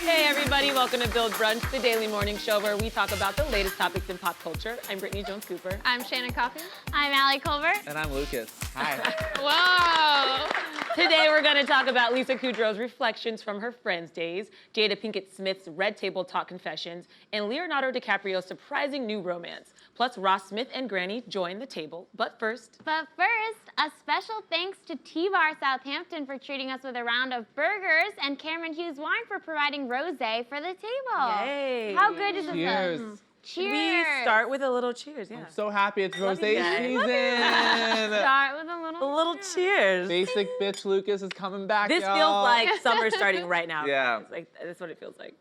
Hey everybody, welcome to Build Brunch, the daily morning show where we talk about the latest topics in pop culture. I'm Brittany Jones-Cooper. I'm Shannon Coffey. I'm Allie Colbert. And I'm Lucas. Hi. Whoa! Today we're going to talk about Lisa Kudrow's reflections from her Friends days, Jada Pinkett Smith's Red Table Talk confessions, and Leonardo DiCaprio's surprising new romance. Plus, Ross Smith and Granny join the table. But first, a special thanks to T-Bar Southampton for treating us with a round of burgers and Cameron Hughes Wine for providing rosé for the table. Yay. How good is this? Cheers. Should Cheers. we start with a little cheers? Yeah. I'm so happy it's Love rosé you guys. season. Start with A little cheers. Basic bitch Lucas is coming back, This y'all. feels like summer starting right now. Yeah. It's like, that's what it feels like.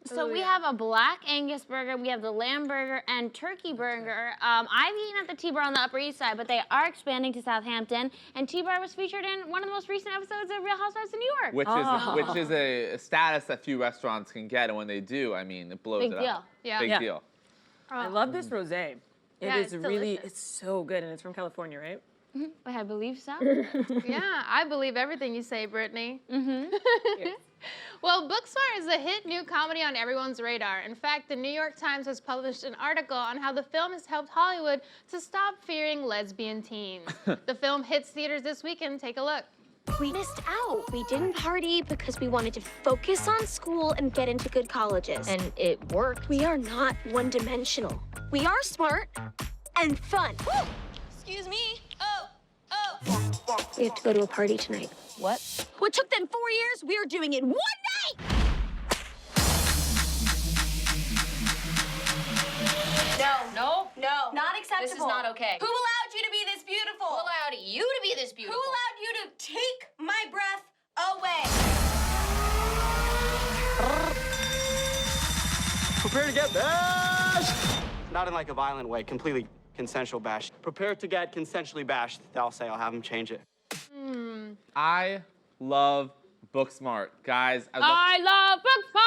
So we have a black Angus burger, we have the lamb burger and turkey burger. I've eaten at the T-Bar on the Upper East Side, but they are expanding to Southampton, and T-Bar was featured in one of the most recent episodes of Real Housewives of New York. Which is a status that few restaurants can get, and when they do, I mean, it blows Big it deal. up. Yeah. Big Yeah. deal. I love this rosé. Yeah, It is it's really, delicious. it's so good, and it's from California, right? I believe so. Yeah, I believe everything you say, Brittany. Yes. Well, Booksmart is a hit new comedy on everyone's radar. In fact, the New York Times has published an article on how the film has helped Hollywood to stop fearing lesbian teens. The film hits theaters this weekend. Take a look. We missed out. We didn't party because we wanted to focus on school and get into good colleges. And it worked. We are not one-dimensional. We are smart and fun. Excuse me. Oh. We have to go to a party tonight. What? What took them 4 years, we are doing in 1 night! No. Not acceptable. This is not okay. Who allowed you to be this beautiful? Who allowed you to be this beautiful? Who allowed you to take my breath away? Prepare to get bashed! Not in like a violent way, completely consensual bash. Prepare to get consensually bashed. I'll say, I'll have them change it. I love Booksmart. Guys, I love Booksmart!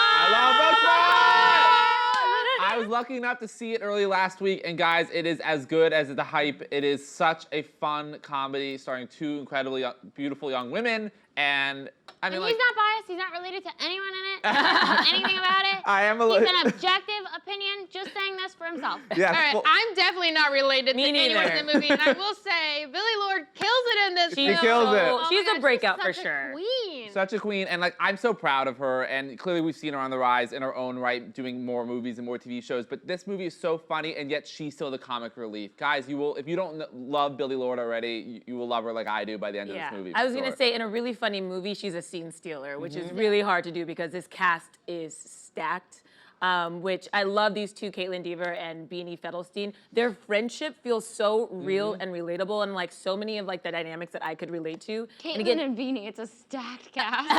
I was lucky enough to see it early last week, and guys, it is as good as the hype. It is such a fun comedy starring two incredibly beautiful young women, and I mean, And he's not biased. He's not related to anyone in it. He doesn't know anything about it. I am a He's little. an objective opinion, just saying this for himself. Yes, All right, well, I'm definitely not related Me to anyone neither. in the movie, and I will say, Billy Lord kills it in this She film. kills it. Oh my She's a God, breakout for such a sure. Queen. Such a queen, and like I'm so proud of her. And clearly, we've seen her on the rise in her own right, doing more movies and more TV shows. But this movie is so funny, and yet she's still the comic relief. Guys, you will, if you don't love Billy Lord already, you will love her like I do by the end of this movie. I was for gonna sure. say, in a really funny movie, she's a scene stealer, which is really hard to do because this cast is stacked. Which I love these two, Caitlin Dever and Beanie Fedelstein. Their friendship feels so real and relatable, and like so many of like the dynamics that I could relate to. And Caitlin and Beanie, it's a stacked cast.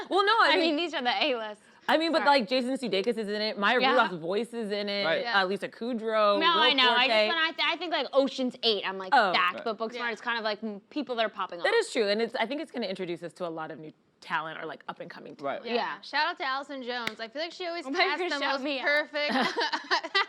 well, no, I mean, these are the A-list. I mean, but like Jason Sudeikis is in it. Maya Yeah. Rudolph's voice is in it. Right. Yeah. Lisa Kudrow. No, Will I know. Forte. I think like Ocean's 8, I'm like Oh. stacked, Right. but Booksmart Yeah. is kind of like people that are popping up. That is true, and I think it's going to introduce us to a lot of new talent or like up and coming talent. Right. Yeah. Shout out to Allison Jones. I feel like she always thought you casts were the gonna shout most me out. perfect.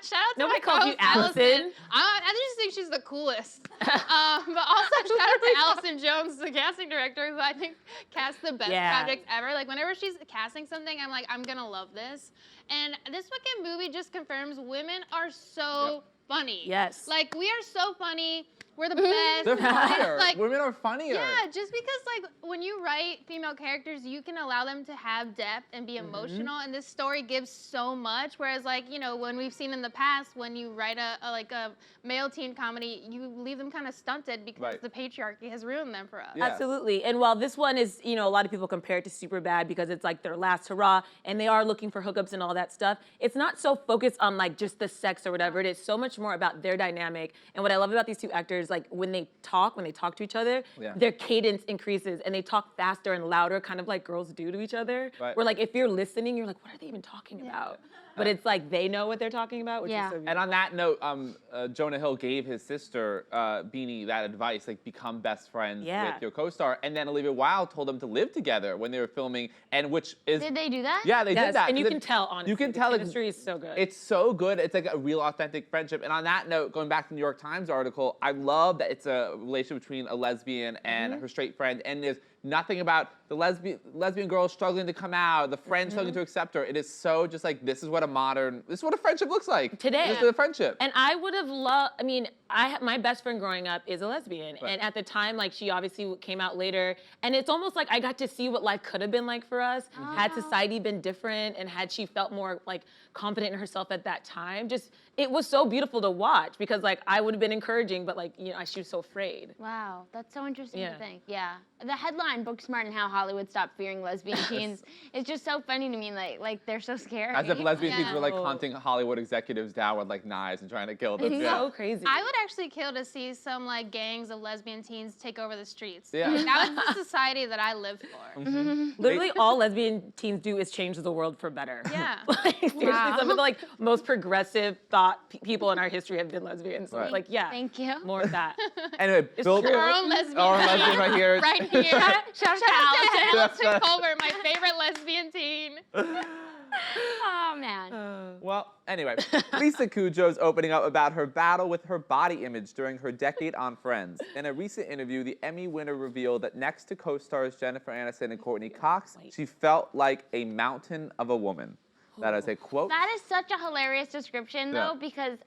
Shout out to Nobody my calls you co-host, Allison. I just think she's the coolest. But also shout out to Allison Jones, the casting director, who I think casts the best projects ever. Like whenever she's casting something, I'm like, I'm gonna love this. And this fucking movie just confirms women are so funny. Yes. Like we are so funny. We're the best. They're funnier. Like, Women are funnier. yeah, just because like when you write female characters, you can allow them to have depth and be emotional, and this story gives so much. Whereas like when we've seen in the past, when you write a male teen comedy, you leave them kind of stunted because Right. the patriarchy has ruined them for us. Yeah. Absolutely. And while this one is, a lot of people compare it to Superbad because it's like their last hurrah and they are looking for hookups and all that stuff, it's not so focused on like just the sex or whatever. It is so much more about their dynamic. And what I love about these two actors, like when they talk to each other, Yeah. their cadence increases and they talk faster and louder, kind of like girls do to each other. Right. Where like if you're listening, you're like, what are they even talking about? But it's like they know what they're talking about, which Yeah. is so beautiful. And on that note, Jonah Hill gave his sister Beanie that advice, like become best friends Yeah. with your co-star. And then Olivia Wilde told them to live together when they were filming, and which is Did they do that? yeah, they Yes, did that. and you 'Cause can tell, honestly. You can the tell like, chemistry is so good. It's so good. It's like a real authentic friendship. And on that note, going back to the New York Times article, I love that it's a relationship between a lesbian and her straight friend. And there's nothing about the lesbian girl struggling to come out, the friend struggling to accept her. It is so just like, this is what a friendship looks like. Today. This is a friendship. And I would have loved, I mean, my best friend growing up is a lesbian. Right. And at the time, like, she obviously came out later. And it's almost like I got to see what life could have been like for us. Had society been different and had she felt more, like, confident in herself at that time. Just, it was so beautiful to watch because, like, I would have been encouraging, but, like, you know, she was so afraid. Wow, that's so interesting Yeah. to think. Yeah. The headline, Book Smart and How Hollywood Stopped Fearing Lesbian Teens, is just so funny to me. Like they're so scary. As if lesbian teens were like Oh. hunting Hollywood executives down with like knives and trying to kill them. It's Yeah. so crazy. I would actually kill to see some like gangs of lesbian teens take over the streets. Yeah. Like, that was the society that I lived for. Literally, all lesbian teens do is change the world for better. Yeah. Like, seriously, some of the like most progressive thought people in our history have been lesbians. So Right. it's like, yeah, Thank you. more of that. Anyway, It's Bill, true. Our own lesbian. Our own lesbian right here. Right here. Shout out to Shout out to Allison. Allison Colbert, my favorite lesbian teen. Oh, man. Well, anyway, Lisa Kudrow's opening up about her battle with her body image during her decade on Friends. In a recent interview, the Emmy winner revealed that next to co-stars Jennifer Aniston and Courtney Cox, she felt like a mountain of a woman. That is a quote. That is such a hilarious description, though, Yeah. because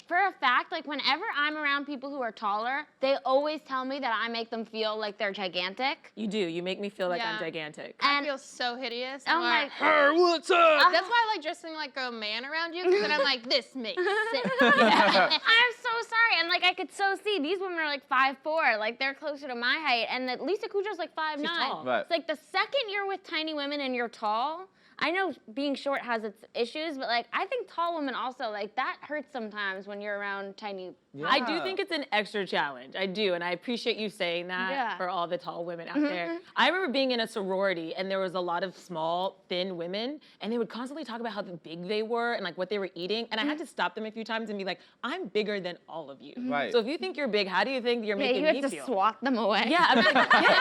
for a fact, like whenever I'm around people who are taller, they always tell me that I make them feel like they're gigantic. You do. You make me feel like I'm Yeah. gigantic. I And feel so hideous. I'm I'm like, Hey, what's up? that's why I like dressing like a man around you, because then I'm like, this makes sense. I'm so sorry. And like I could so see these women are like 5'4", like they're closer to my height, and that Lisa Kudrow's like 5'9". tall. Right. It's like the second you're with tiny women and you're tall, I know being short has its issues, but like I think tall women also, like that hurts sometimes when you're around tiny. I do think it's an extra challenge. I do, and I appreciate you saying that Yeah. for all the tall women out there. I remember being in a sorority, and there was a lot of small, thin women, and they would constantly talk about how big they were and like what they were eating, and I had to stop them a few times and be like, "I'm bigger than all of you. Right. So if you think you're big, how do you think you're Yeah, making you have me to feel?" swat them away. Yeah, I'm like, get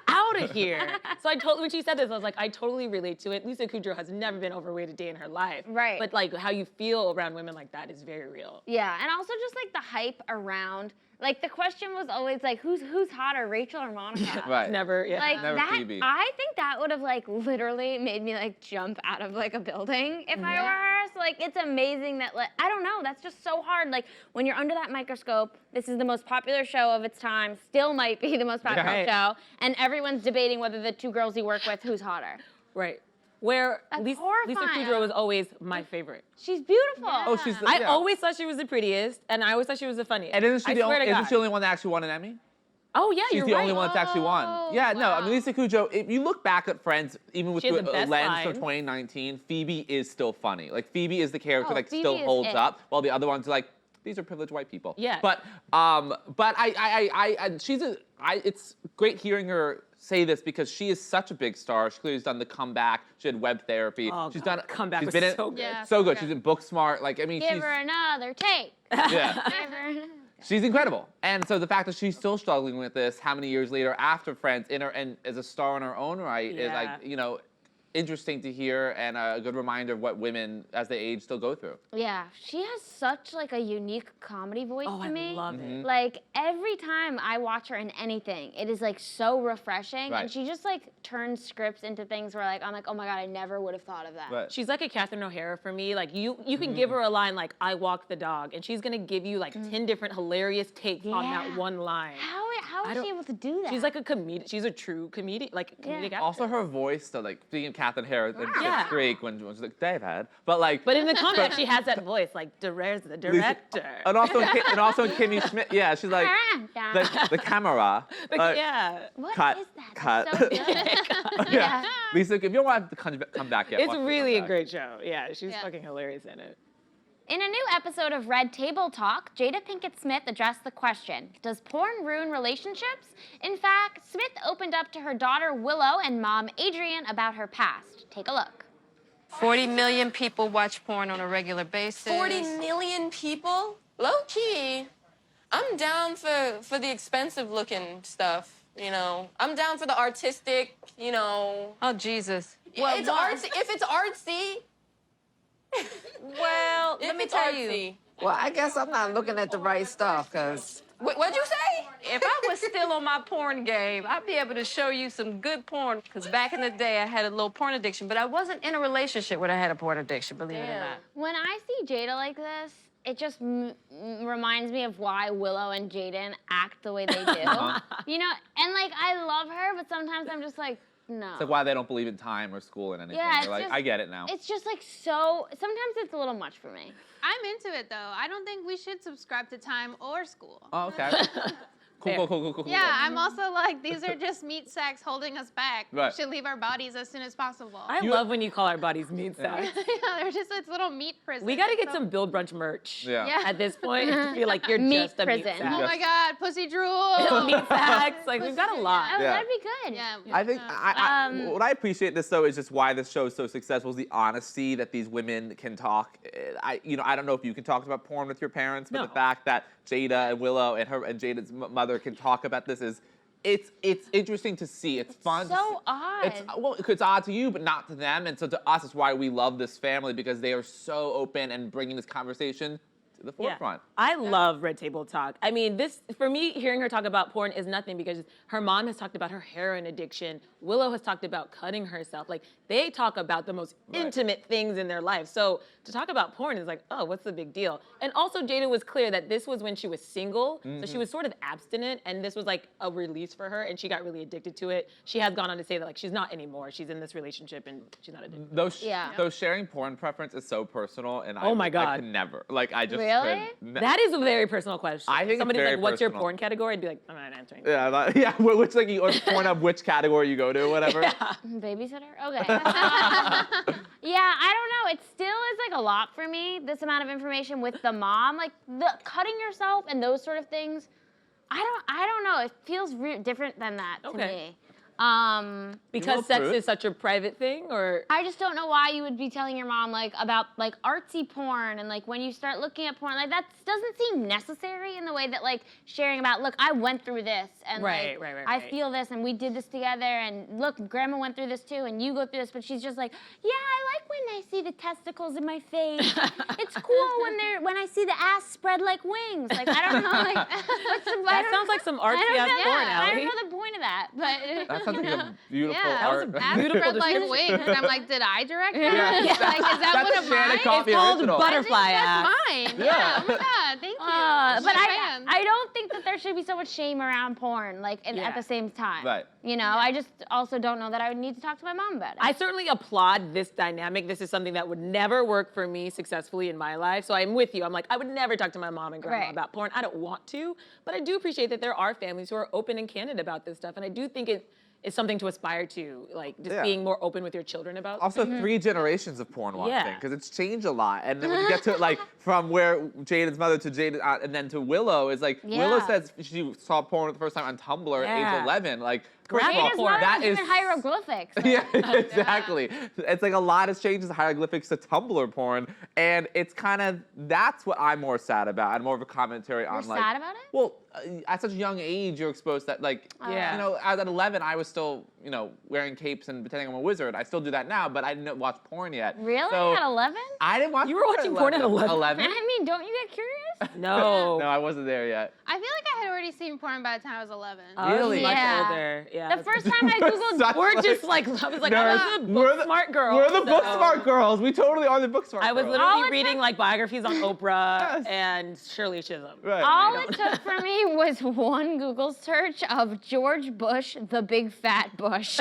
out of here. So I totally, when she said this, I was like, I totally relate to it. Lisa Kudrow has never been overweight a day in her life. Right. But like how you feel around women like that is very real. Yeah, and also just like the hype around. Like the question was always like, who's hotter, Rachel or Monica? Right. Never, yeah. Like Never that, Phoebe. I think that would have like literally made me like jump out of like a building if I were her. So like it's amazing that like I don't know, that's just so hard. Like when you're under that microscope, this is the most popular show of its time, still might be the most popular Yeah. show, and everyone's debating whether the two girls you work with who's hotter. Right. Where That's Lisa horrifying. Kudrow was always my favorite. She's beautiful. Oh, she's the, I yeah. always thought she was the prettiest, and I always thought she was the funniest. And isn't she I the swear only? to Isn't God. she the only one that actually won an Emmy? Oh yeah, She's you're the right. only one that's actually won. Oh, Yeah, no, I mean wow. Lisa Kudrow. If you look back at Friends, even with She had the the best lens from lines. 2019, Phoebe is still funny. Like Phoebe is the character Oh, like Phoebe still is holds it. up, while the other ones are like, these are privileged white people. Yeah. But it's great hearing her say this because she is such a big star. She clearly has done the comeback. She had web therapy. Oh, she's God, done Comeback she's was been in, so good. Yeah. so good. so She's good. in Booksmart. Like I mean, Give she's her another take. yeah. Give her another. She's incredible. And so the fact that she's still struggling with this, how many years later after Friends, and as a star in her own right, is like, Yeah. you know, interesting to hear and a good reminder of what women as they age still go through. Yeah, she has such like a unique comedy voice Oh, to I me. love it. Like every time I watch her in anything, it is like so refreshing, Right. and she just like turns scripts into things where like I'm like, oh my god, I never would have thought of that. But She's like a Catherine O'Hara for me. Like you can give her a line like "I walk the dog," and she's gonna give you like 10 different hilarious takes on that Yeah. one line. How I is don't- she able to do that? She's like a comedian. She's a true comedian, like comedic actor. also her voice, so like speaking of Catherine O'Hara, in Yeah. Schitt's Creek when she's like, David. But like But in the comic, she has that voice, like there's the director. and also in Kimmy Schmidt, yeah, she's like the camera. Yeah. What cut, is that? cut. That's so good. Yeah. Lisa, if you don't want to come back yet, It's watch the really a comeback. great show. Yeah, she's Yeah. fucking hilarious in it. In a new episode of Red Table Talk, Jada Pinkett Smith addressed the question, does porn ruin relationships? In fact, Smith opened up to her daughter Willow and mom Adrian about her past. Take a look. 40 million people watch porn on a regular basis. 40 million people? Low key. I'm down for the expensive looking stuff, you know. I'm down for the artistic, you know. Oh, Jesus. It's artsy. If it's artsy, Well, if let me it's tell artsy. you. Well, I guess I'm not looking at the right stuff, because What'd you say? If I was still on my porn game, I'd be able to show you some good porn. Because back in the day, I had a little porn addiction, but I wasn't in a relationship when I had a porn addiction, believe it or not. When I see Jada like this, it just reminds me of why Willow and Jaden act the way they do. You know, and like I love her, but sometimes I'm just like, no. It's like why they don't believe in time or school and anything. Yeah, They're like, I get it now. It's just like so. Sometimes it's a little much for me. I'm into it though. I don't think we should subscribe to time or school. Oh, okay. Cool. Yeah, I'm also like, these are just meat sacks holding us back. Right. We should leave our bodies as soon as possible. I love when you call our bodies meat sacks. Yeah, they're just it's little meat prison. We got to get some Build Brunch merch. Yeah. At this point, I feel like you're Meat just a prison. meat sack. Oh my God, pussy drool. Meat sacks. Like we've got a lot. Oh, Yeah. that'd be good. Yeah. I think what I appreciate this though is just why this show is so successful is the honesty that these women can talk. I don't know if you can talk about porn with your parents, but No. the fact that Jada and Willow and Jada's mother can talk about this is it's interesting to see. It's fun. So odd. It's odd to you, but not to them. And so to us, it's why we love this family because they are so open and bringing this conversation to the forefront. I love Red Table Talk. I mean, this, for me, hearing her talk about porn is nothing because her mom has talked about her heroin addiction. Willow has talked about cutting herself. Like, they talk about the most intimate things in their life. So to talk about porn is like, oh, what's the big deal? And also, Jada was clear that this was when she was single. So she was sort of abstinent, and this was like a release for her, and she got really addicted to it. She has gone on to say that, like, she's not anymore. She's in this relationship, and she's not addicted. Those sharing porn preference is so personal, and Oh my I God. could never. Like, I just Really? could That is a very personal question. I think it's Somebody's very like, what's your personal. porn category? I'd be like, I'm not answering. Yeah, which like you or porn of which category you go to, whatever. Babysitter? Okay. Yeah, I don't know. It still is like a lot for me, this amount of information with the mom. Like the cutting yourself and those sort of things. I don't know. It feels different than that to me. Because sex is such a private thing, or I just don't know why you would be telling your mom like about like artsy porn and like when you start looking at porn, like that doesn't seem necessary in the way that like sharing about, look, I went through this and Right. I feel this and we did this together and look, grandma went through this too and you go through this, but she's just like, yeah, I like when I see the testicles in my face. It's cool when I see the ass spread like wings. Like I don't know, like that sounds like some artsy ass porn, I Allie. don't know the point of that, but That sounds like a beautiful Yeah, art. beautiful spread like description. wings. And I'm like, did I direct that? Yeah. Like, is that That's one of Shannon mine? Coffey It's called original. Butterfly That's Ass. mine. Yeah. Oh my God. Thank you. but I'm a fan. I don't think that there should be so much shame around porn, like at the same time. Right. You know, I just also don't know that I would need to talk to my mom about it. I certainly applaud this dynamic. This is something that would never work for me successfully in my life. So I'm with you. I'm like, I would never talk to my mom and grandma Right. about porn. I don't want to, but I do appreciate that there are families who are open and candid about this stuff. And I do think it is something to aspire to, like just being more open with your children about. Also, 3 generations of porn watching, Yeah. because it's changed a lot. And then when you get to like from where Jaden's mother to Jaden and then to Willow is like Willow Yeah. says she saw porn for the first time on Tumblr at Yeah. age 11. Like, Grandma Jada's mother that was is even hieroglyphics. yeah, exactly. It's like a lot has changed hieroglyphics to Tumblr porn, and it's kind of that's what I'm more sad about, and more of a commentary on like. sad about it? Well, at such a young age, you're exposed to that like. Yeah. You know, at 11, I was still wearing capes and pretending I'm a wizard. I still do that now, but I didn't watch porn yet. Really? So At 11? I didn't watch. You were watching porn at 11? 11? I mean, don't you get curious? No. No, I wasn't there yet. I feel like I had already seen porn by the time I was 11. I was Really? much Yeah. older. Yeah. The first time I Googled Such we're like- just like, I was like, Nerds. I was a We're book the- smart girl. We're the book so- smart girls. We totally are the book smart I was girls. All literally it reading took- like biographies on Oprah Yes. and Shirley Chisholm. Right. All it took for me was one Google search of George Bush, the big fat Bush.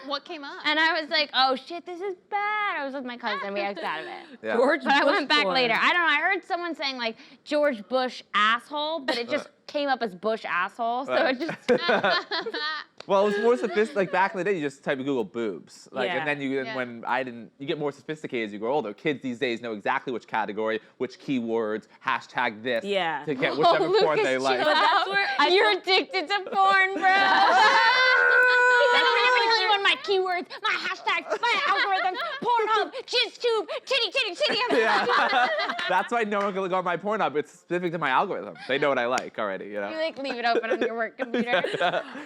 What came up? And I was like, oh shit, this is bad. I was with my cousin, we X'd out of it. Yeah. George But I Bush went back porn. later. I don't know, I heard someone saying like George Bush asshole, but it just came up as Bush asshole, so Right. it just... Well, it was more sophisticated. Like back in the day, you just type in Google boobs, like, Yeah. and then you get more sophisticated as you grow older. Kids these days know exactly which category, which keywords, hashtag this, Yeah. to get whichever porn they like. chill But that's out. where You're addicted to porn, bro. He's like, let me tell you what my keywords, my hashtags, my algorithms, Pornhub, JizzTube, titty. Yeah. That's why no one can go on my Pornhub. It's specific to my algorithm. They know what I like already, you know. You like leave it open on your work computer.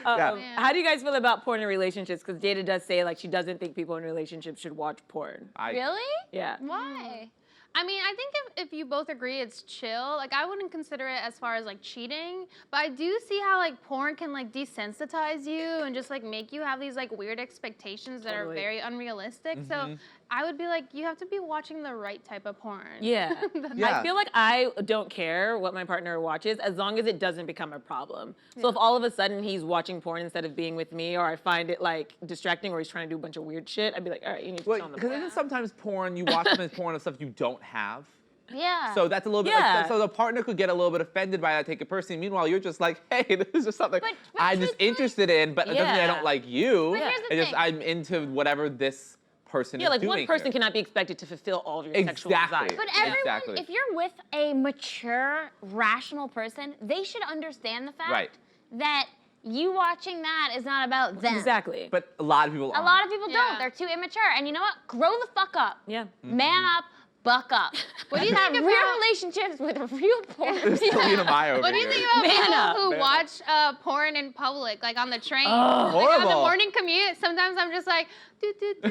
How do you guys feel about porn in relationships? Because Jada does say like she doesn't think people in relationships should watch porn. Really? Yeah. Why? I mean, I think if you both agree it's chill, like I wouldn't consider it as far as like cheating, but I do see how like porn can like desensitize you and just like make you have these like weird expectations that are very unrealistic. So I would be like, you have to be watching the right type of porn. Yeah. Yeah. I feel like I don't care what my partner watches as long as it doesn't become a problem. So if all of a sudden he's watching porn instead of being with me, or I find it like distracting, or he's trying to do a bunch of weird shit, I'd be like, all right, you need to tell him the Because porn. isn't sometimes porn, you watch sometimes porn of stuff you don't have? Yeah. So that's a little bit like, so the partner could get a little bit offended by that, take it personally. Meanwhile, you're just like, hey, this is just something But I'm just interested in, but it doesn't mean I don't like you. But here's the It's just thing. I'm into whatever this person Yeah, is like doing one person here. cannot be expected to fulfill all of your sexual Exactly. desires. But everyone, Exactly. if you're with a mature, rational person, they should understand the fact Right. that you watching that is not about them. Exactly. But a lot of people A aren't. lot of people Yeah. don't. They're too immature. And you know what? Grow the fuck up. Yeah. Man up. Buck up. What do you Have think real about- relationships with real porn. Selena Meyer over What do you here. think about Man people up. who Man watch porn in public, like on the train? Oh. Like on the Horrible. morning commute, sometimes I'm just like, doo, doo, doo.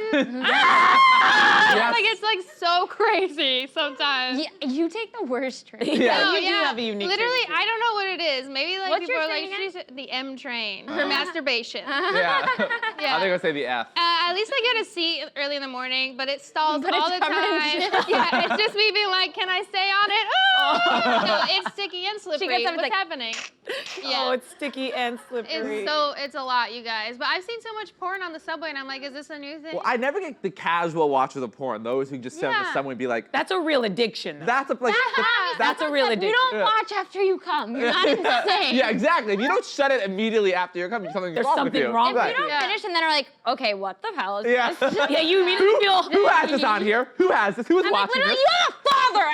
Yes. Like it's like so crazy sometimes. Yeah, you take the worst train. Yeah, No, you do have a unique Literally, train, too. I don't know what it is. Maybe like What's people your are like, train again? she's the M train for masturbation. Yeah. Yeah. I think I'll say the F. At least I get a seat early in the morning, but it stalls But all it's the covered in time. shit. Yeah, it's just me being like, can I stay on it? Oh! No, it's sticky and slippery. gets up and What's like- happening? Yeah. Oh, it's sticky and slippery. It's a lot, you guys. But I've seen so much porn on the subway, and I'm like, is this a new thing? Well, I never get the casual watchers of porn. Those who just sit on the Yeah. subway and be like, That's a real addiction. Though. that's a like. That's a real You addiction. don't watch after you come. You're not insane. Yeah, exactly. If you don't shut it immediately after you're coming, something's There's wrong with something you. wrong If with you don't Yeah. finish and then are like, okay, what the hell is Yeah. this? Yeah, you immediately feel. Who has this on here? Who has this? Who's I'm like, watching literally, this? you have a father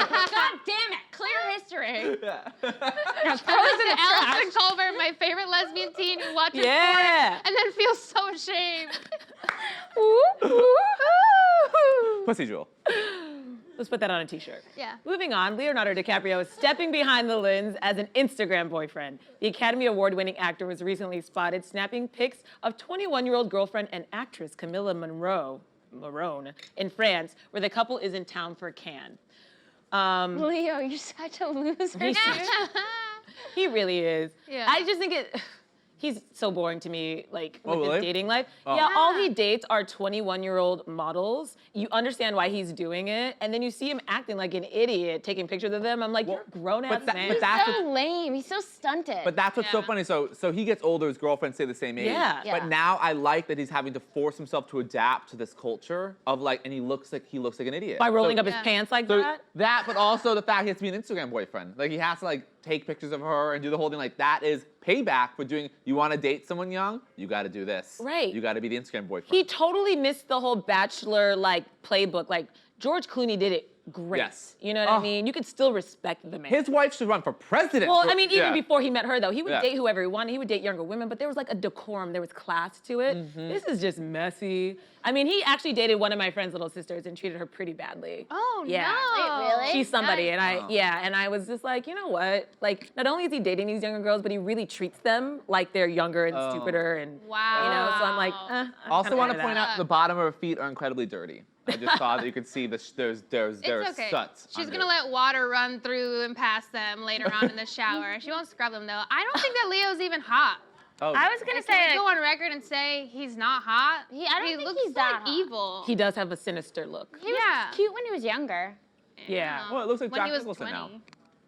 out. God damn it. Clear history. Now throw this in the trash. Allison Culver, my favorite lesbian teen who watches Yeah. porn and then feels so ashamed. Pussy Jewel. Let's put that on a t-shirt. Yeah. Moving on, Leonardo DiCaprio is stepping behind the lens as an Instagram boyfriend. The Academy Award-winning actor was recently spotted snapping pics of 21-year-old girlfriend and actress Camilla Morone in France, where the couple is in town for Cannes. Leo, you're such a loser. He really is. Yeah. I just think he's so boring to me, like, with Oh, his really? dating life. Oh. Yeah, all he dates are 21-year-old models. You understand why he's doing it, and then you see him acting like an idiot, taking pictures of them. I'm like, you're a grown-ass but that- man. but that's So lame. He's so stunted. But that's what's so Yeah. funny. So he gets older, his girlfriends stay the same age. Yeah. Yeah. But now I like that he's having to force himself to adapt to this culture of like, and he looks like an idiot. By rolling So- up his Yeah. pants like So that. but also the fact he has to be an Instagram boyfriend. Like he has to like take pictures of her and do the whole thing. Like that is payback for doing. You want to date someone young? You got to do this. Right. You got to be the Instagram boyfriend. He totally missed the whole Bachelor like playbook. Like George Clooney did it great. Yes. You know what I Oh. mean? You could still respect the man. His wife should run for president. Well, for- I mean, even yeah. before he met her, though, he would Yeah. date whoever he wanted. He would date younger women, but there was like a decorum. There was class to it. Mm-hmm. This is just messy. I mean, he actually dated one of my friend's little sisters and treated her pretty badly. Oh, Yeah. no. Wait, really? She's somebody, Yikes. and I was just like, you know what? Like, not only is he dating these younger girls, but he really treats them like they're younger and Oh. stupider, and Wow. you know. So I'm like, I'm Also kinda want to over point that. out the bottom of her feet are incredibly dirty. I just saw that you could see there's It's okay. soot. She's under gonna it. let water run through and past them later on in the shower. She won't scrub them though. I don't think that Leo's even hot. Oh. I was gonna Like, can we say, go on record and say he's not hot? I don't he think looks he's that like hot. evil. He does have a sinister look. he was Yeah. cute when he was younger. Yeah. Well, it looks like when Jack he was Nicholson 20. now.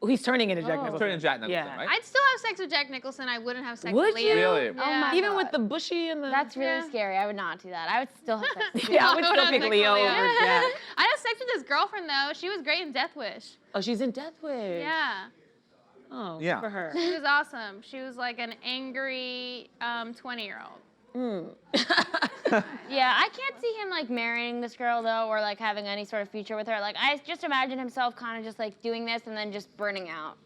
He's turning into Jack Nicholson. Turning into Jack Nicholson, Yeah. right? I'd still have sex with Jack Nicholson. I wouldn't have sex Would with Leo. you? Really? Oh my Even God. with the bushy and the. That's really Yeah. scary. I would not do that. I would still have sex with Yeah, I would I still have pick sex Leo with over Jack. I had sex with his girlfriend though. She was great in Death Wish. Oh, she's in Death Wish. Yeah. Oh, Yeah. good for her. She was awesome. She was like an angry 20-year-old. Yeah, I can't see him like marrying this girl though, or like having any sort of future with her. Like I just imagine himself kind of just like doing this and then just burning out.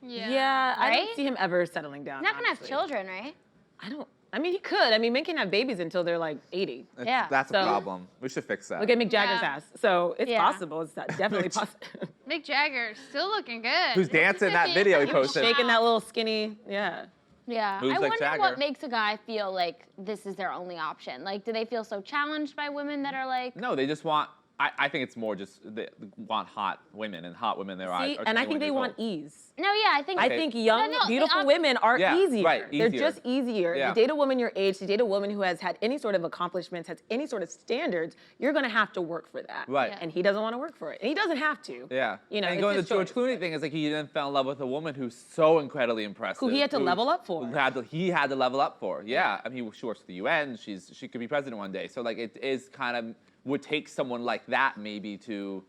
Yeah, I don't Right? see him ever settling down. He's not gonna have honestly. children, right? I mean, he could. I mean, men can have babies until they're like 80. Yeah. That's So- a problem. We should fix that. Look at Mick Jagger's Yeah. ass. So it's Yeah. possible. It's definitely possible. Mick Jagger still looking good. Who's dancing in that video he He was posted? Shaking that little skinny, yeah. Yeah. Moves I like wonder Jagger. what makes a guy feel like this is their only option. Like, do they feel so challenged by women that are like, No, they just want. I think it's more just they want hot women, and hot women in their eyes. See, and I think they want ease. No, yeah, I think. I think young, beautiful women are easier. Right, They're easier. just easier. Yeah. To date a woman your age, to date a woman who has had any sort of accomplishments, has any sort of standards, you're gonna have to work for that. Right. Yeah. And he doesn't want to work for it. And he doesn't have to. Yeah. You know, and it's going to his the George choice. Clooney thing is like he then fell in love with a woman who's so incredibly impressive. Who he had to level up for. He had to level up for. Yeah. I mean, she works for the UN. She could be president one day. So like it is kind of would take someone like that maybe to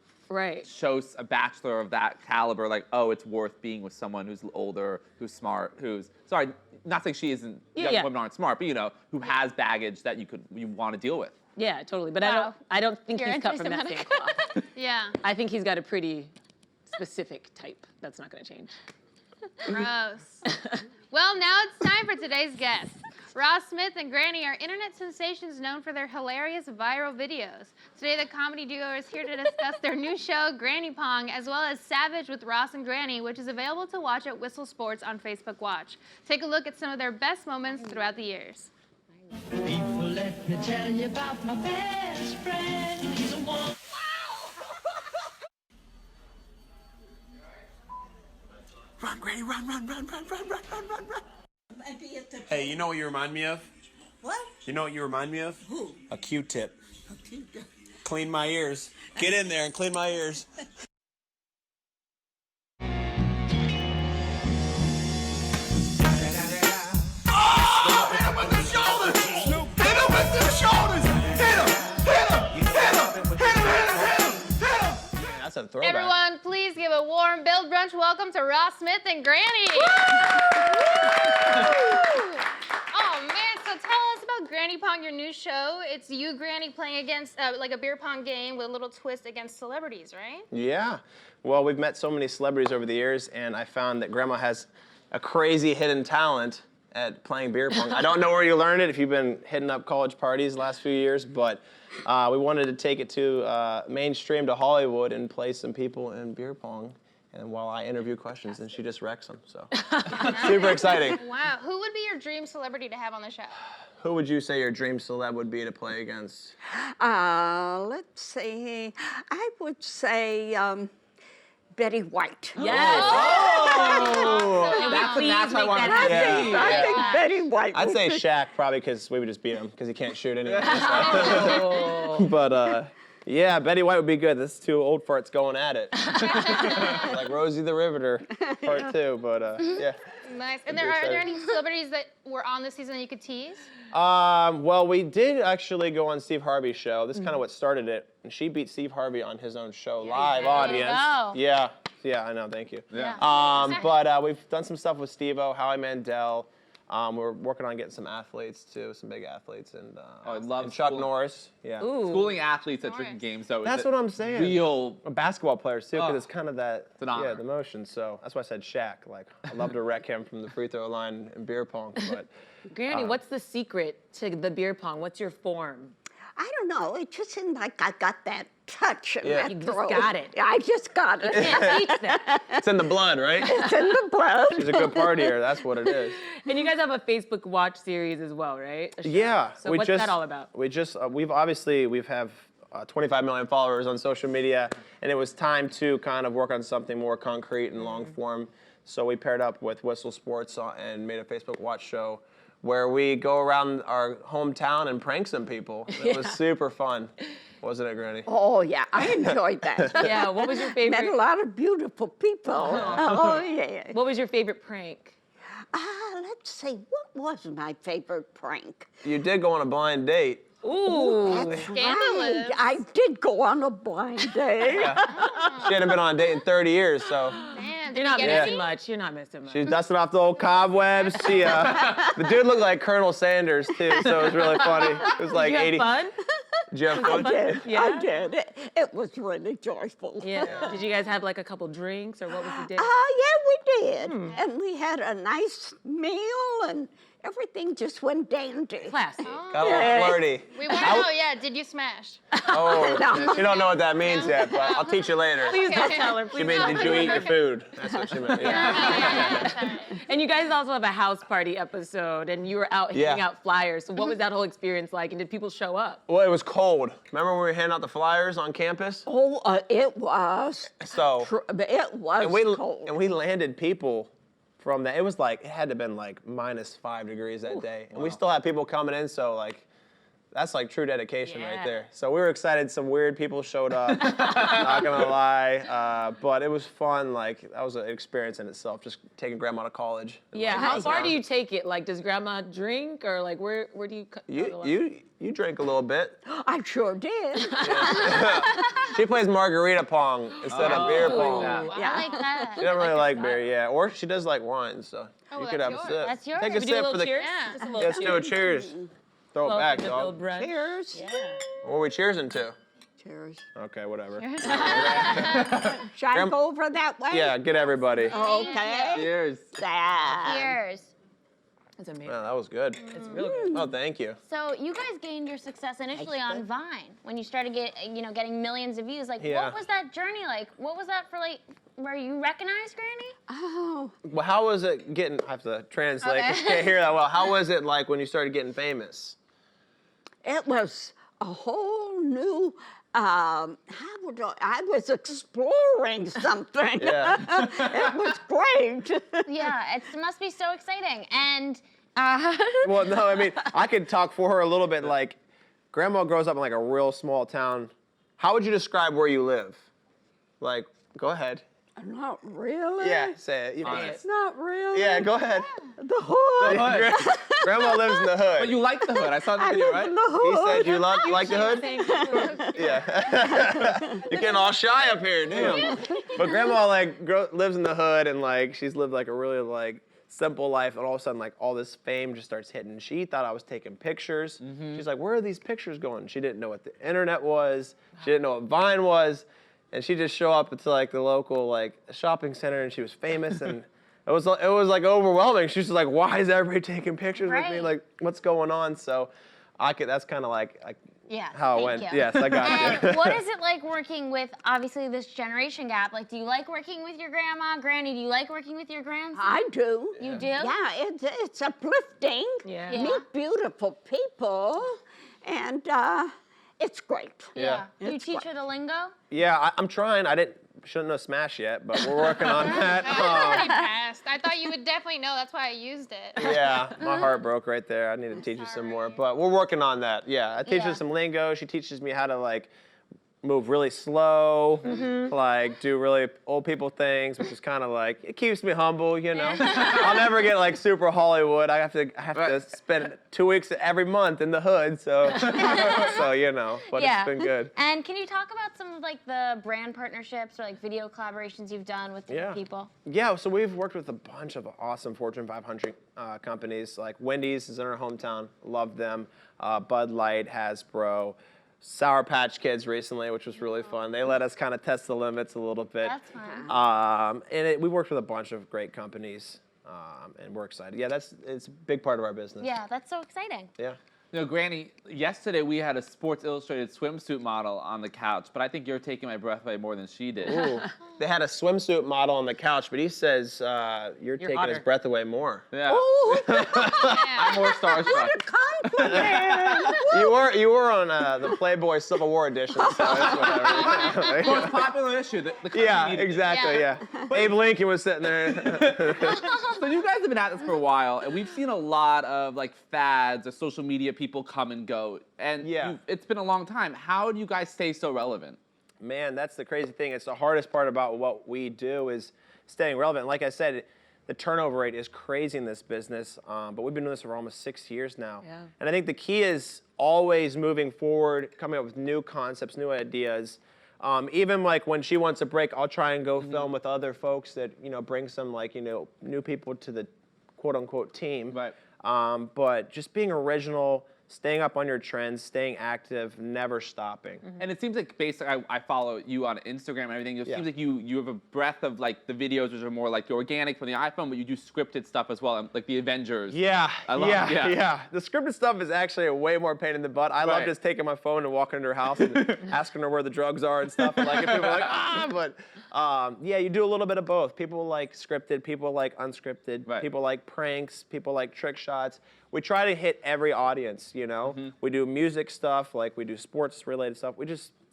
show a bachelor of that caliber like, oh, it's worth being with someone who's older, who's smart, not saying she isn't, young women aren't smart, but you know, who has baggage that you want to deal with. Yeah, totally. But I don't think he's cut from that same cloth. Yeah. I think he's got a pretty specific type. That's not gonna change. Gross. Well, now it's time for today's guest. Ross Smith and Granny are internet sensations known for their hilarious viral videos. Today, the comedy duo is here to discuss their new show, Granny Pong, as well as Savage with Ross and Granny, which is available to watch at Whistle Sports on Facebook Watch. Take a look at some of their best moments throughout the years. People, let me tell you about my best friend. He's a one. Run, Granny, run, run, run, run, run, run, run, run, run. Hey, you know what you remind me of? What? You know what you remind me of? Who? A Q-tip. A Q-tip. Clean my ears. Get in there and clean my ears. That's a throwback. Everyone, please give a warm Build Brunch welcome to Ross Smith and Granny. Oh man, so tell us about Granny Pong, your new show. It's you, Granny, playing against like a beer pong game with a little twist against celebrities, right? Yeah. Well, we've met so many celebrities over the years, and I found that Grandma has a crazy hidden talent at playing beer pong. I don't know where you learned it, if you've been hitting up college parties the last few years, but we wanted to take it to mainstream to Hollywood and play some people in beer pong. And while I interview questions, and she just wrecks them, so. Super exciting. Wow, who would be your dream celebrity to have on the show? Who would you say your dream celeb would be to play against? Let's see. I would say Betty White. Yes. Oh! That's what I want. I think Betty White. I'd say Shaq, probably, because we would just beat him, because he can't shoot anyway. But, yeah, Betty White would be good. This is two old farts going at it. Like Rosie the Riveter, part 2, but yeah. Nice. And are there any celebrities that were on this season that you could tease? Well, we did actually go on Steve Harvey's show. This is kind of what started it. And she beat Steve Harvey on his own show, live audience. Yeah, I know, thank you. Yeah. But we've done some stuff with Steve-O, Howie Mandel. We're working on getting some athletes too, some big athletes, and I love and Chuck Norris. Yeah. Schooling athletes at drinking games, though. That's what I'm saying. Real basketball players too, because it's kind of that. It's an honor. The motion. So that's why I said Shaq. Like, I'd love to wreck him from the free throw line in beer pong. But Granny, what's the secret to the beer pong? What's your form? I don't know. It just seemed like I got that touch in that You throw. just got it. I just got it. Can't teach that. it's in the blood, right? It's in the blood. She's a good partier. That's what it is. And you guys have a Facebook Watch series as well, right? Yeah. So what's that all about? We have 25 million followers on social media, and it was time to kind of work on something more concrete and long form. So we paired up with Whistle Sports and made a Facebook Watch show where we go around our hometown and prank some people. It was super fun. Wasn't it, Granny? Oh, yeah. I enjoyed that. Yeah, what was your favorite? Met a lot of beautiful people. Oh, yeah. What was your favorite prank? Let's see. What was my favorite prank? You did go on a blind date. Ooh. Scandalous. I did go on a blind date. She hadn't been on a date in 30 years, so. Man, You're not missing much. You're not missing much. She's dusting off the old cobwebs. The dude looked like Colonel Sanders, too, so it was really funny. It was like Did you have 80. fun? Did you have fun? I did. Yeah? I did. It was really joyful. Yeah. Did you guys have like a couple drinks or what was the date? Yeah, we did. And we had a nice meal, and everything just went dandy. Classy. Got a little flirty. We want to know, yeah, did you smash? Oh, you don't know what that means yet, but I'll teach you later. Please don't tell her. She Please meant, don't. did you eat your food? That's what she meant. Yeah. And you guys also have a house party episode, and you were out handing out flyers. So what was that whole experience like, and did people show up? Well, it was cold. Remember when we were handing out the flyers on campus? Oh, it was. So It was cold. And we landed people from that. It was like, it had to have been like -5 degrees that day. And we still had people coming in, so like, that's like true dedication right there. So we were excited. Some weird people showed up, not gonna lie. But it was fun. Like, that was an experience in itself, just taking grandma to college. Yeah, how far do you take it? Like, does grandma drink, or like, where do you cut the line? You drank a little bit. I sure did. She plays margarita pong instead of beer pong. I like that. She doesn't really like beer, yeah. Or she does like wine, so you could have a sip. That's yours. Take a Should we do a sip little for the. cheers? Yeah. Just a little Let's do a cheers. Throw it Welcome back, to dog. Build Brunch. Cheers. What are we cheersing to? Cheers. Okay, whatever. Should I go over that way? Yeah, get everybody. Okay. Cheers. Cheers. That's amazing. Yeah, that was good. It's really good. Oh, thank you. So you guys gained your success initially on Vine when you started getting millions of views. Like, Yeah. what was that journey like? What was that for? Like, were you recognized, Granny? Oh, Well, how was it getting? I have to translate because you can't hear that well. How was it like when you started getting famous? it was a whole new. I was exploring something. Yeah. It was great. Yeah, it must be so exciting. And Well, no, I mean, I could talk for her a little bit. Like, grandma grows up in like a real small town. How would you describe where you live? Like, go ahead. Not really. Yeah, say it. You know it. Not really. Yeah, go ahead. The hood. Grandma lives in the hood. But you like the hood. I saw the I video, live right? in the He hood. said you like the hood? Yeah. You're getting all shy up here, damn. But grandma like lives in the hood and like she's lived like a really like simple life, and all of a sudden like all this fame just starts hitting. She thought I was taking pictures. She's like, where are these pictures going? She didn't know what the internet was. She didn't know what Vine was. And she just show up to like the local like shopping center, and she was famous, and it was like overwhelming. She was like, why is everybody taking pictures with me? Right. Like, what's going on? So that's kind of like yeah, how it thank went. you. Yes, I got you. And what is it like working with obviously this generation gap? Like, do you like working with your grandma, Granny? Do you like working with your grandson? I do. You do? Yeah, it's uplifting. Yeah. Meet beautiful people, and it's great. Yeah. Do you It's teach great. her the lingo? Yeah, I'm trying. Shouldn't know Smash yet, but we're working on that. Already passed. I thought you would definitely know. That's why I used it. Yeah, my heart broke right there. I need to teach you some more, but we're working on that. Yeah, I teach her some lingo. She teaches me how to like move really slow, like do really old people things, which is kind of like, it keeps me humble, you know. I'll never get like super Hollywood. I have to spend 2 weeks every month in the hood, so you know. But it's been good. And can you talk about some of like the brand partnerships or like video collaborations you've done with different people? Yeah, so we've worked with a bunch of awesome Fortune 500 companies. Like Wendy's is in our hometown, love them. Bud Light, Hasbro. Sour Patch Kids recently, which was really fun. They let us kind of test the limits a little bit. That's fun. And we worked with a bunch of great companies, and we're excited. Yeah, it's a big part of our business. Yeah, that's so exciting. Yeah. You know, Granny, yesterday we had a Sports Illustrated swimsuit model on the couch, but I think you're taking my breath away more than she did. Ooh. They had a swimsuit model on the couch, but he says you're taking his hotter. breath away more. Yeah. Oh, I'm more starstruck. what a compliment! You were on the Playboy Civil War edition, so it's whatever. Most popular issue. The country Yeah, needed it. exactly. Yeah. Abe Lincoln was sitting there. So you guys have been at this for a while, and we've seen a lot of like fads or social media people come and go, and it's been a long time. How do you guys stay so relevant? Man, that's the crazy thing. It's the hardest part about what we do is staying relevant. Like I said, the turnover rate is crazy in this business, but we've been doing this for almost 6 years now. Yeah. And I think the key is always moving forward, coming up with new concepts, new ideas. Even like when she wants a break, I'll try and go film with other folks that, bring some like, new people to the quote unquote team. Right. But just being original, staying up on your trends, staying active, never stopping. And it seems like basically, I follow you on Instagram and everything. It seems like you have a breadth of like the videos which are more like the organic from the iPhone, but you do scripted stuff as well, like the Avengers. Yeah, I love, The scripted stuff is actually a way more pain in the butt. I love just taking my phone and walking into her house and asking her where the drugs are and stuff. And like, if people are like, but yeah, you do a little bit of both. People like scripted, people like unscripted, people like pranks, people like trick shots. We try to hit every audience, you know? We do music stuff, like we do sports related stuff.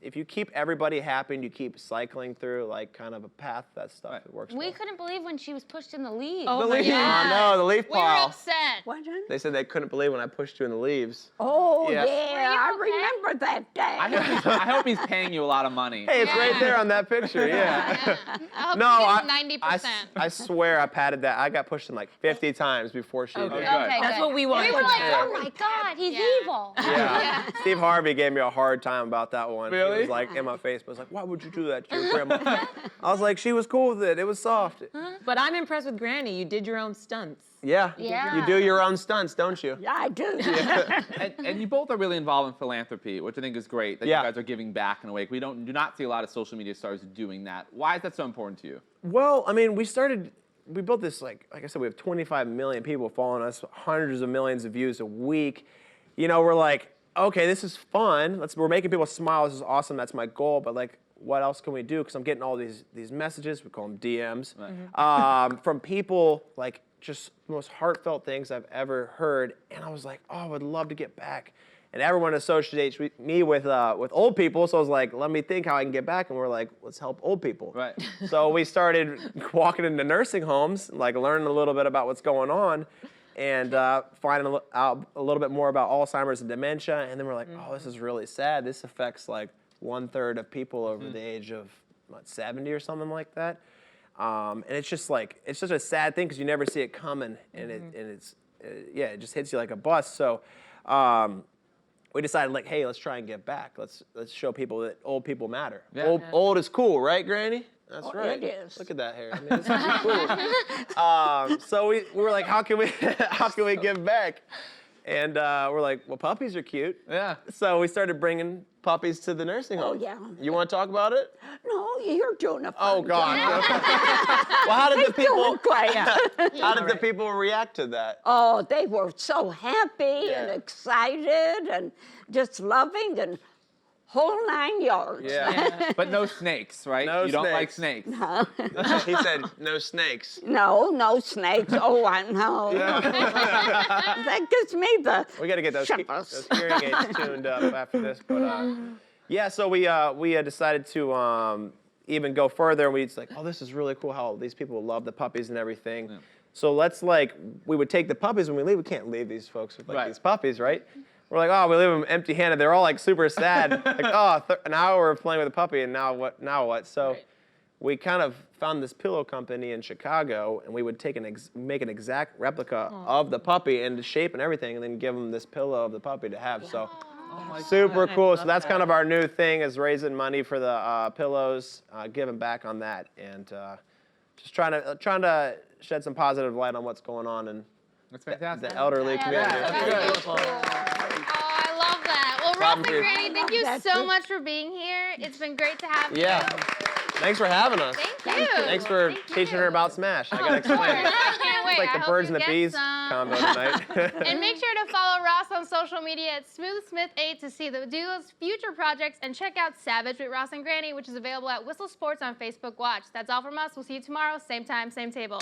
If you keep everybody happy and you keep cycling through like kind of a path, that stuff, it works. We couldn't believe when she was pushed in the leaves. Oh, the leaves. Oh, no, the leaf pile. We were upset. What? They said they couldn't believe when I pushed you in the leaves. Oh, Yeah. I remember that day. I hope he's paying you a lot of money. Hey, it's right there on that picture, I hope she gets 90%. I swear I patted that. I got pushed in like 50 times before she did. Okay, That's good. what we want. We were like, oh my God, he's evil. Yeah. Steve Harvey gave me a hard time about that one. Really? He was like in my face, but was like, why would you do that to your grandma? I was like, she was cool with it. It was soft. But I'm impressed with Granny. You did your own stunts. Yeah. Yeah. You do your own stunts, don't you? Yeah, I do. And you both are really involved in philanthropy, which I think is great, that you guys are giving back in a way. We do not see a lot of social media stars doing that. Why is that so important to you? Well, I mean, we built this, like I said, we have 25 million people following us, hundreds of millions of views a week. You know, we're like, okay, this is fun. We're making people smile. This is awesome. That's my goal. But like, what else can we do? Because I'm getting all these messages. We call them DMs from people like just the most heartfelt things I've ever heard. And I was like, oh, I would love to get back. And everyone associates me with old people. So I was like, let me think how I can get back. And we're like, let's help old people. Right. So we started walking into nursing homes, like learning a little bit about what's going on. And finding out a little bit more about Alzheimer's and dementia. And then we're like, oh, this is really sad. This affects like 1/3 of people over the age of, 70 or something like that. And it's just like, it's such a sad thing because you never see it coming. And it just hits you like a bus. So we decided like, hey, let's try and get back. Let's show people that old people matter. Yeah. Old is cool, right, Granny? That's right. It is. Look at that hair. I mean, it's pretty cool. So we were like, how can we give back? And we're like, well, puppies are cute. Yeah. So we started bringing puppies to the nursing home. Oh, yeah. You want to talk about it? No, you're doing a fine Oh, God. job. Well, how did the people? Doing great. How did the people react to that? Oh, they were so happy and Yeah. excited and just loving and whole 9 yards. Yeah. But no snakes, right? No you don't like snakes. snakes. He said, no snakes. No snakes. Oh, I know. That gives me the We got to get those shivers. hearing aids tuned up after this. But yeah, so we decided to even go further. And we was like, oh, this is really cool how these people love the puppies and everything. Yeah. So let's we would take the puppies when we leave. We can't leave these folks with these puppies, right? We're like, oh, we leave them empty-handed. They're all like super sad. Like, oh, an hour of playing with a puppy, and now what? So we kind of found this pillow company in Chicago, and we would make an exact replica of the puppy and the shape and everything, and then give them this pillow of the puppy to have. So super cool. So that's kind of our new thing, is raising money for the pillows, giving back on that, and just trying to shed some positive light on what's going on in That's fantastic. the elderly community. That's beautiful. Oh, I love that. Well, Ross and Granny, thank you so much for being here. It's been great to have you. Yeah. Thanks for having us. Thank you. Thanks for teaching her about Smash. I gotta explain it. I can't wait. It's like I the hope birds you and the get bees some. combo tonight. And make sure to follow Ross on social media at SmoothSmith8 to see the duo's future projects, and check out Savage with Ross and Granny, which is available at Whistle Sports on Facebook Watch. That's all from us. We'll see you tomorrow, same time, same table.